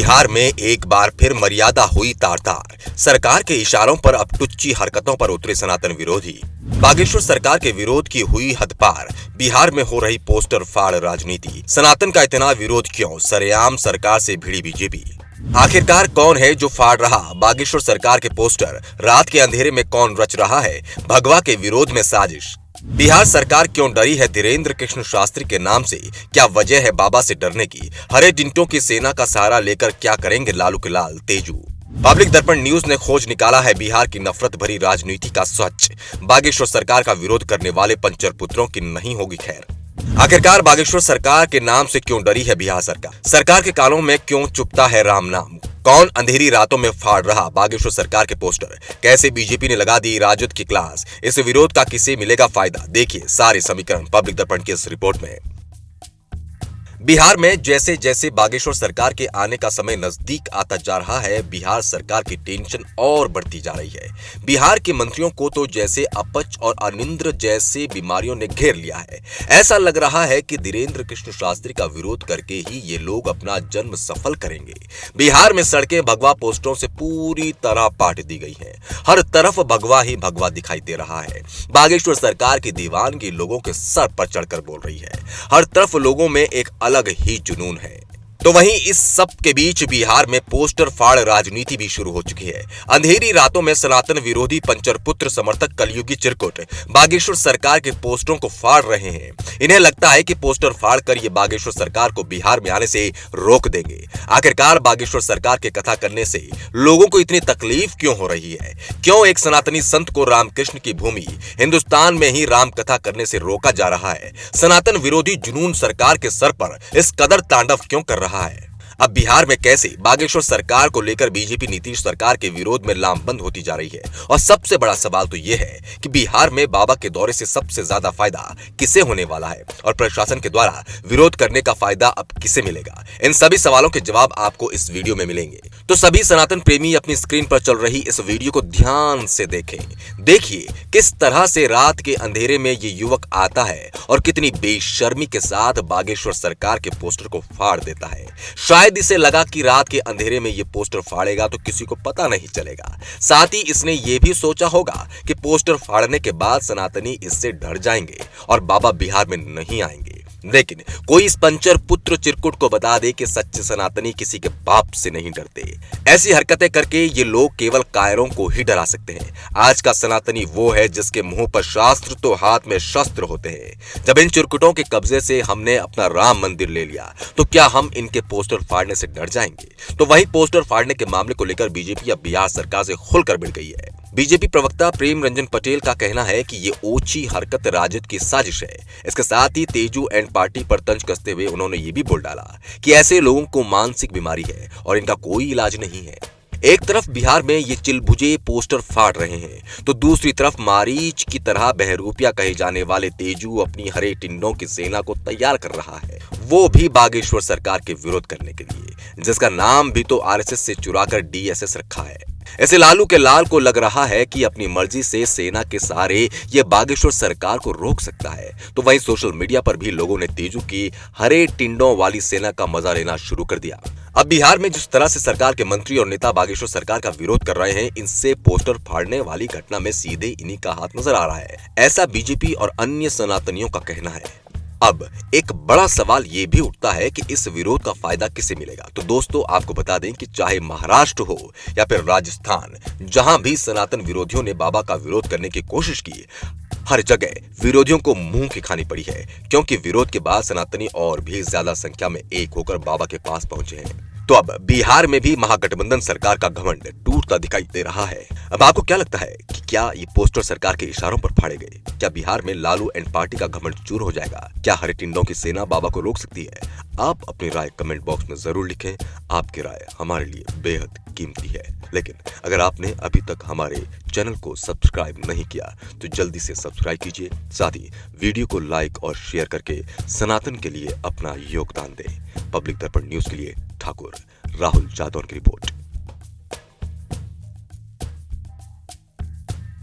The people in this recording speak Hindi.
बिहार में एक बार फिर मर्यादा हुई तार-तार। सरकार के इशारों पर अब टुच्ची हरकतों पर उतरे सनातन विरोधी। बागेश्वर सरकार के विरोध की हुई हद पार। बिहार में हो रही पोस्टर फाड़ राजनीति। सनातन का इतना विरोध क्यों? सरेआम सरकार से भिड़ी बीजेपी। आखिरकार कौन है जो फाड़ रहा बागेश्वर सरकार के पोस्टर? रात के अंधेरे में कौन रच रहा है भगवा के विरोध में साजिश? बिहार सरकार क्यों डरी है धीरेन्द्र कृष्ण शास्त्री के नाम से? क्या वजह है बाबा से डरने की? हरे टिंटों की सेना का सहारा लेकर क्या करेंगे लालू के लाल तेजू? पब्लिक दर्पण न्यूज ने खोज निकाला है बिहार की नफरत भरी राजनीति का सच। बागेश्वर सरकार का विरोध करने वाले पंचर पुत्रों की नहीं होगी खैर। आखिरकार बागेश्वर सरकार के नाम से क्यों डरी है बिहार सरकार? सरकार के कानों में क्यों चुपता है राम नाम? कौन अंधेरी रातों में फाड़ रहा बागेश्वर सरकार के पोस्टर? कैसे बीजेपी ने लगा दी राजद की क्लास? इस विरोध का किसे मिलेगा फायदा? देखिए सारे समीकरण पब्लिक दर्पण की इस रिपोर्ट में। बिहार में जैसे जैसे बागेश्वर सरकार के आने का समय नजदीक आता जा रहा है, बिहार सरकार की टेंशन और बढ़ती जा रही है। बिहार के मंत्रियों को तो जैसे अपच और अनिंद्र जैसे बीमारियों ने घेर लिया है। ऐसा लग रहा है कि धीरेन्द्र कृष्ण शास्त्री का विरोध करके ही ये लोग अपना जन्म सफल करेंगे। बिहार में सड़कें भगवा पोस्टरों से पूरी तरह पाट दी गई हैं। हर तरफ भगवा ही भगवा दिखाई दे रहा है। बागेश्वर सरकार की दीवानगी लोगों के सर पर चढ़कर बोल रही है। हर तरफ लोगों में एक अलग ही जुनून है। तो वहीं इस सब के बीच बिहार में पोस्टर फाड़ राजनीति भी शुरू हो चुकी है। अंधेरी रातों में सनातन विरोधी पंचर पुत्र समर्थक कलयुगी चिरकुट बागेश्वर सरकार के पोस्टरों को फाड़ रहे हैं। इन्हें लगता है कि पोस्टर फाड़ कर ये बागेश्वर सरकार को बिहार में आने से रोक देंगे। आखिरकार बागेश्वर सरकार के कथा करने से लोगों को इतनी तकलीफ क्यों हो रही है? क्यों एक सनातनी संत को रामकृष्ण की भूमि हिंदुस्तान में ही राम कथा करने से रोका जा रहा है? सनातन विरोधी जुनून सरकार के सर पर इस कदर तांडव क्यों कर रहा है? अब बिहार में कैसे बागेश्वर सरकार को लेकर बीजेपी नीतीश सरकार के विरोध में लामबंद होती जा रही है? और सबसे बड़ा सवाल तो यह है कि बिहार में बाबा के दौरे से सबसे ज्यादा फायदा किसे होने वाला है और प्रशासन के द्वारा विरोध करने का फायदा अब किसे मिलेगा? इन सभी सवालों के जवाब आपको इस वीडियो में मिलेंगे। तो सभी सनातन प्रेमी अपनी स्क्रीन पर चल रही इस वीडियो को ध्यान से देखें। देखिए किस तरह से रात के अंधेरे में ये युवक आता है और कितनी बेशर्मी के साथ बागेश्वर सरकार के पोस्टर को फाड़ देता है। शायद इसे लगा कि रात के अंधेरे में ये पोस्टर फाड़ेगा तो किसी को पता नहीं चलेगा। साथ ही इसने ये भी सोचा होगा कि पोस्टर फाड़ने के बाद सनातनी इससे डर जाएंगे और बाबा बिहार में नहीं आएंगे। लेकिन कोई इस पंचर पुत्र चिरकुट को बता दे कि सच्चे सनातनी किसी के बाप से नहीं डरते। ऐसी हरकतें करके ये लोग केवल कायरों को ही डरा सकते हैं। आज का सनातनी वो है जिसके मुंह पर शास्त्र तो हाथ में शस्त्र होते हैं। जब इन चिरकुटों के कब्जे से हमने अपना राम मंदिर ले लिया तो क्या हम इनके पोस्टर फाड़ने से डर जाएंगे? तो वही पोस्टर फाड़ने के मामले को लेकर बीजेपी अब बिहार सरकार से खुलकर भिड़ गई है। बीजेपी प्रवक्ता प्रेम रंजन पटेल का कहना है कि ये ओछी हरकत राजद की साजिश है। इसके साथ ही तेजू एंड पार्टी पर तंज कसते हुए उन्होंने ये भी बोल डाला कि ऐसे लोगों को मानसिक बीमारी है और इनका कोई इलाज नहीं है। एक तरफ बिहार में ये चिलबुझे पोस्टर फाड़ रहे हैं तो दूसरी तरफ मारीच की तरह बहरूपिया कहे जाने वाले तेजू अपनी हरे टिंडों की सेना को तैयार कर रहा है, वो भी बागेश्वर सरकार के विरोध करने के लिए, जिसका नाम भी तो आरएसएस से चुराकर डीएसएस रखा है। ऐसे लालू के लाल को लग रहा है कि अपनी मर्जी से सेना के सहारे ये बागेश्वर सरकार को रोक सकता है। तो वहीं सोशल मीडिया पर भी लोगों ने तेजू की हरे टिंडों वाली सेना का मजा लेना शुरू कर दिया। अब बिहार में जिस तरह से सरकार के मंत्री और नेता बागेश्वर सरकार का विरोध कर रहे हैं, इनसे पोस्टर फाड़ने वाली घटना में सीधे इन्हीं का हाथ नजर आ रहा है। ऐसा बीजेपी और अन्य सनातनियों का कहना है। अब एक बड़ा सवाल ये भी उठता है कि इस विरोध का फायदा किसे मिलेगा? तो दोस्तों आपको बता दें कि चाहे महाराष्ट्र हो या फिर राजस्थान, जहां भी सनातन विरोधियों ने बाबा का विरोध करने की कोशिश की, हर जगह विरोधियों को मुंह की खानी पड़ी है, क्योंकि विरोध के बाद सनातनी और भी ज्यादा संख्या में एक होकर बाबा के पास पहुंचे हैं। तो अब बिहार में भी महागठबंधन सरकार का घमंड टूटता दिखाई दे रहा है। अब आपको क्या लगता है कि क्या ये पोस्टर सरकार के इशारों पर फाड़े गए? क्या बिहार में लालू एंड पार्टी का घमंड चूर हो जाएगा? क्या हरे टिंडों की सेना बाबा को रोक सकती है? आप अपनी राय कमेंट बॉक्स में जरूर लिखें। आपकी राय हमारे लिए बेहद कीमती है। लेकिन अगर आपने अभी तक हमारे चैनल को सब्सक्राइब नहीं किया तो जल्दी से सब्सक्राइब कीजिए। साथ ही वीडियो को लाइक और शेयर करके सनातन के लिए अपना योगदान दें। पब्लिक दर्पण न्यूज के लिए ठाकुर राहुल जादौन की रिपोर्ट।